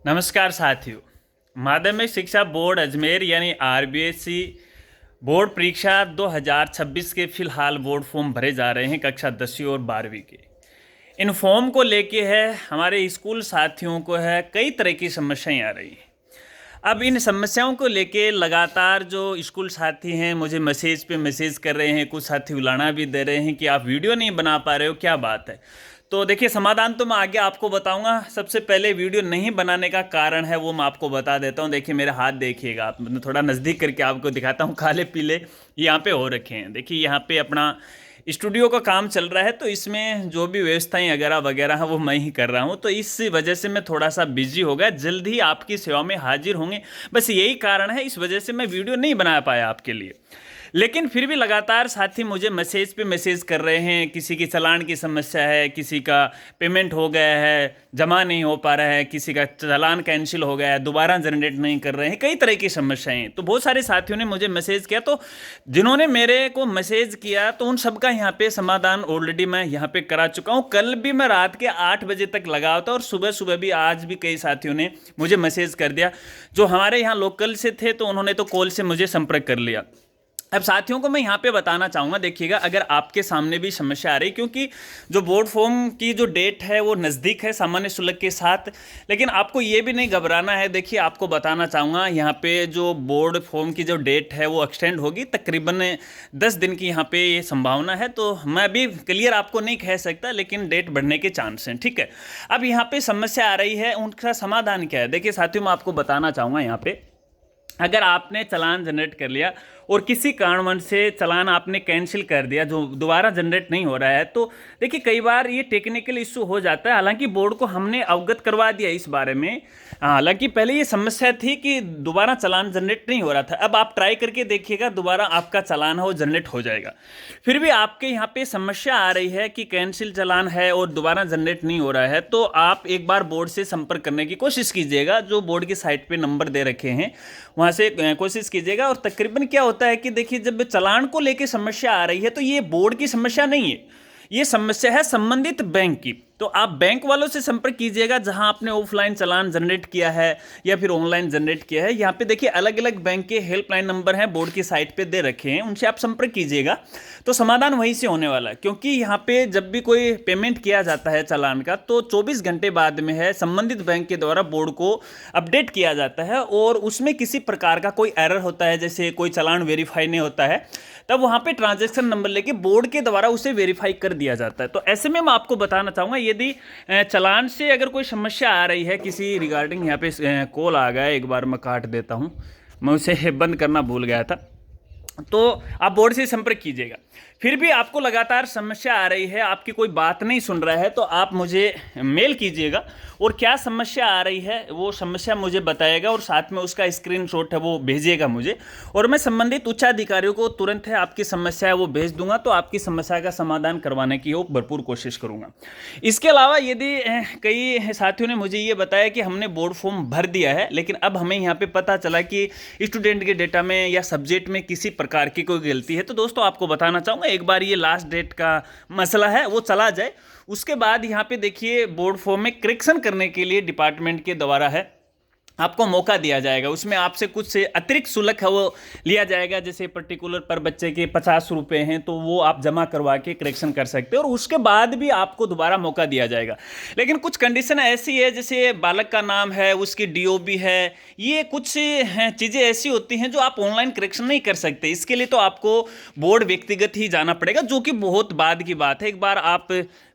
नमस्कार साथियों। माध्यमिक शिक्षा बोर्ड अजमेर यानी आरबीएसई बोर्ड परीक्षा 2026 के फिलहाल बोर्ड फॉर्म भरे जा रहे हैं कक्षा 10वीं और 12वीं के। इन फॉर्म को लेके है हमारे स्कूल साथियों को है कई तरह की समस्याएं आ रही हैं। अब इन समस्याओं को लेके लगातार जो स्कूल साथी हैं मुझे मैसेज पे मैसेज कर रहे हैं, कुछ साथी उलाना भी दे रहे हैं कि आप वीडियो नहीं बना पा रहे हो, क्या बात है। तो देखिए, समाधान तो मैं आगे आपको बताऊंगा। सबसे पहले वीडियो नहीं बनाने का कारण है वो मैं आपको बता देता हूं। देखिए मेरे हाथ देखिएगा आप, मैं थोड़ा नज़दीक करके आपको दिखाता हूं। काले पीले यहाँ पे हो रखे हैं। देखिए यहाँ पे अपना स्टूडियो का काम चल रहा है, तो इसमें जो भी व्यवस्थाएं वगैरह वगैरह हैं वो मैं ही कर रहा हूं। तो इस वजह से मैं थोड़ा सा बिजी हो गया। जल्द ही आपकी सेवा में हाजिर होंगे, बस यही कारण है। इस वजह से मैं वीडियो नहीं बना पाया आपके लिए। लेकिन फिर भी लगातार साथी मुझे मैसेज पे मैसेज कर रहे हैं। किसी की चालान की समस्या है, किसी का पेमेंट हो गया है जमा नहीं हो पा रहा है, किसी का चालान कैंसिल हो गया है दोबारा जनरेट नहीं कर रहे हैं, कई तरह की समस्याएं। तो बहुत सारे साथियों ने मुझे मैसेज किया, तो जिन्होंने मेरे को मैसेज किया तो उन सबका यहाँ पे समाधान ऑलरेडी मैं यहाँ पे करा चुका हूँ। कल भी मैं रात के 8 बजे तक लगा था और सुबह सुबह भी आज भी कई साथियों ने मुझे मैसेज कर दिया। जो हमारे यहाँ लोकल से थे तो उन्होंने तो कॉल से मुझे संपर्क कर लिया। अब साथियों को मैं यहाँ पे बताना चाहूँगा, देखिएगा अगर आपके सामने भी समस्या आ रही, क्योंकि जो बोर्ड फॉर्म की जो डेट है वो नज़दीक है सामान्य शुल्क के साथ, लेकिन आपको ये भी नहीं घबराना है। देखिए आपको बताना चाहूँगा, यहाँ पे जो बोर्ड फॉर्म की जो डेट है वो एक्सटेंड होगी तकरीबन 10 दिन की यहाँ पे ये संभावना है। तो मैं अभी क्लियर आपको नहीं कह सकता, लेकिन डेट बढ़ने के चांस हैं, ठीक है। अब यहाँ पे समस्या आ रही है, उनका समाधान क्या है। देखिए साथियों, मैं आपको बताना चाहूँगा, यहाँ पे अगर आपने चालान जनरेट कर लिया और किसी कारणवश से चालान आपने कैंसिल कर दिया, जो दोबारा जनरेट नहीं हो रहा है, तो देखिए कई बार ये टेक्निकल इशू हो जाता है। हालांकि बोर्ड को हमने अवगत करवा दिया इस बारे में। हालांकि पहले ये समस्या थी कि दोबारा चालान जनरेट नहीं हो रहा था। अब आप ट्राई करके देखिएगा, दोबारा आपका चालान है वो जनरेट हो जाएगा। फिर भी आपके यहाँ पे समस्या आ रही है कि कैंसिल चालान है और दोबारा जनरेट नहीं हो रहा है, तो आप एक बार बोर्ड से संपर्क करने की कोशिश कीजिएगा। जो बोर्ड की साइट पे नंबर दे रखे हैं वहाँ से कोशिश कीजिएगा। और तकरीबन क्या होता है कि देखिए, जब चालान को लेके समस्या आ रही है तो ये बोर्ड की समस्या नहीं है, ये समस्या है संबंधित बैंक की। तो आप बैंक वालों से संपर्क कीजिएगा जहां आपने ऑफलाइन चालान जनरेट किया है या फिर ऑनलाइन जनरेट किया है। यहाँ पे देखिए अलग अलग बैंक के हेल्पलाइन नंबर हैं, बोर्ड की साइट पे दे रखे हैं, उनसे आप संपर्क कीजिएगा तो समाधान वहीं से होने वाला है। क्योंकि यहाँ पे जब भी कोई पेमेंट किया जाता है चालान का, तो 24 घंटे बाद में है संबंधित बैंक के द्वारा बोर्ड को अपडेट किया जाता है। और उसमें किसी प्रकार का कोई एरर होता है, जैसे कोई चालान वेरीफाई नहीं होता है, तब वहाँ पे ट्रांजैक्शन नंबर लेके बोर्ड के द्वारा उसे वेरीफाई कर दिया जाता है। तो ऐसे में मैं आपको बताना चाहूँगा, यदि चालान से अगर कोई समस्या आ रही है किसी रिगार्डिंग, यहाँ पे कॉल आ गया, एक बार मैं काट देता हूँ, मैं उसे बंद करना भूल गया था। तो आप बोर्ड से संपर्क कीजिएगा। फिर भी आपको लगातार समस्या आ रही है, आपकी कोई बात नहीं सुन रहा है, तो आप मुझे मेल कीजिएगा और क्या समस्या आ रही है वो समस्या मुझे बताइएगा और साथ में उसका स्क्रीनशॉट है वो भेजिएगा मुझे, और मैं संबंधित उच्चाधिकारियों को तुरंत है आपकी समस्या है वो भेज दूंगा। तो आपकी समस्या का समाधान करवाने की वो भरपूर कोशिश करूंगा। इसके अलावा यदि कई साथियों ने मुझे ये बताया कि हमने बोर्ड फॉर्म भर दिया है, लेकिन अब हमें यहाँ पे पता चला कि स्टूडेंट के डेटा में या सब्जेक्ट में किसी प्रकार की कोई गलती है, तो दोस्तों आपको बताना चाहूँगा, एक बार ये लास्ट डेट का मसला है वो चला जाए, उसके बाद यहाँ पे देखिए बोर्ड फॉर्म में करेक्शन करने के लिए डिपार्टमेंट के द्वारा है आपको मौका दिया जाएगा। उसमें आपसे कुछ से अतिरिक्त शुल्क है वो लिया जाएगा, जैसे पर्टिकुलर पर बच्चे के 50 रुपए हैं, तो वो आप जमा करवा के करेक्शन कर सकते हैं और उसके बाद भी आपको दोबारा मौका दिया जाएगा। लेकिन कुछ कंडीशन ऐसी है, जैसे बालक का नाम है, उसकी डीओबी है, ये कुछ चीज़ें ऐसी होती हैं जो आप ऑनलाइन करेक्शन नहीं कर सकते। इसके लिए तो आपको बोर्ड व्यक्तिगत ही जाना पड़ेगा, जो कि बहुत बाद की बात है। एक बार आप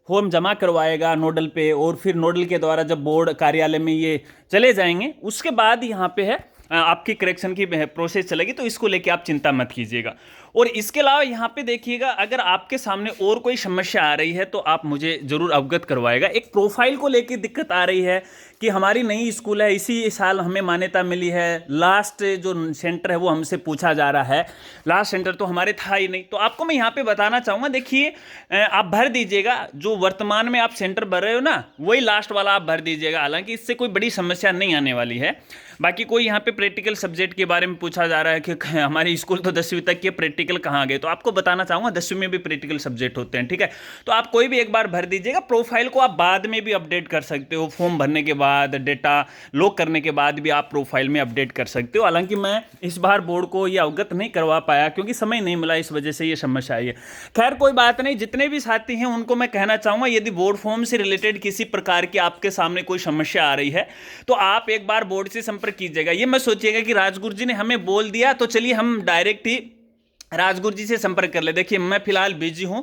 फॉर्म जमा करवाएगा नोडल पे, और फिर नोडल के द्वारा जब बोर्ड कार्यालय में ये चले जाएंगे, उसके बाद यहाँ पे है आपकी करेक्शन की प्रोसेस चलेगी। तो इसको लेके आप चिंता मत कीजिएगा। और इसके अलावा यहाँ पे देखिएगा, अगर आपके सामने और कोई समस्या आ रही है तो आप मुझे जरूर अवगत करवाएगा। एक प्रोफाइल को लेके दिक्कत आ रही है कि हमारी नई स्कूल है, इसी साल हमें मान्यता मिली है, लास्ट जो सेंटर है वो हमसे पूछा जा रहा है, लास्ट सेंटर तो हमारे था ही नहीं। तो आपको मैं यहाँ पे बताना चाहूँगा, देखिए आप भर दीजिएगा, जो वर्तमान में आप सेंटर भर रहे हो ना वही लास्ट वाला आप भर दीजिएगा। हालांकि इससे कोई बड़ी समस्या नहीं आने वाली है। बाकी कोई यहाँ पे प्रैक्टिकल सब्जेक्ट के बारे में पूछा जा रहा है कि हमारी स्कूल तो 10वीं तक के प्रैक्टिकल प्रैक्टिकल कहाँ गए, तो आपको बताना चाहूँगा 10वीं में भी प्रैक्टिकल सब्जेक्ट होते हैं, ठीक है। तो आप कोई भी एक बार भर दीजिएगा। प्रोफाइल को आप बाद में भी अपडेट कर सकते हो, फॉर्म भरने के बाद, डेटा लॉक करने के बाद भी आप प्रोफाइल में अपडेट कर सकते हो। हालांकि मैं इस बार बोर्ड को ये अवगत नहीं करवा पाया क्योंकि समय नहीं मिला, इस वजह से ये समस्या आई है। खैर कोई बात नहीं, जितने भी साथी हैं उनको मैं कहना चाहूँगा यदि बोर्ड फॉर्म से रिलेटेड किसी प्रकार की आपके सामने कोई समस्या आ रही है तो आप एक बार बोर्ड से संपर्क कीजिएगा। ये मत सोचिएगा कि राजगुरु जी ने हमें बोल दिया तो चलिए हम डायरेक्ट ही राजगुरु जी से संपर्क कर ले। देखिए मैं फिलहाल बिजी हूं,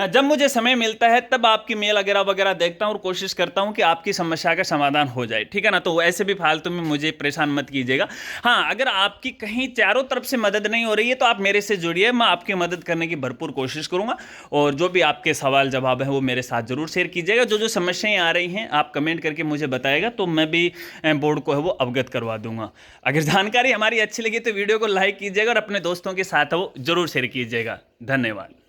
जब मुझे समय मिलता है तब आपकी मेल वगैरह देखता हूं और कोशिश करता हूं कि आपकी समस्या का समाधान हो जाए, ठीक है ना। तो ऐसे भी फालतू में मुझे परेशान मत कीजिएगा। हाँ, अगर आपकी कहीं चारों तरफ से मदद नहीं हो रही है तो आप मेरे से जुड़िए, मैं आपकी मदद करने की भरपूर कोशिश करूंगा। और जो भी आपके सवाल जवाब है वो मेरे साथ जरूर शेयर कीजिएगा। जो जो समस्याएं आ रही हैं आप कमेंट करके मुझे बताएगा तो मैं भी बोर्ड को है वो अवगत करवा दूंगा। अगर जानकारी हमारी अच्छी लगी तो वीडियो को लाइक कीजिएगा और अपने दोस्तों के साथ वो जरूर शेयर कीजिएगा। धन्यवाद।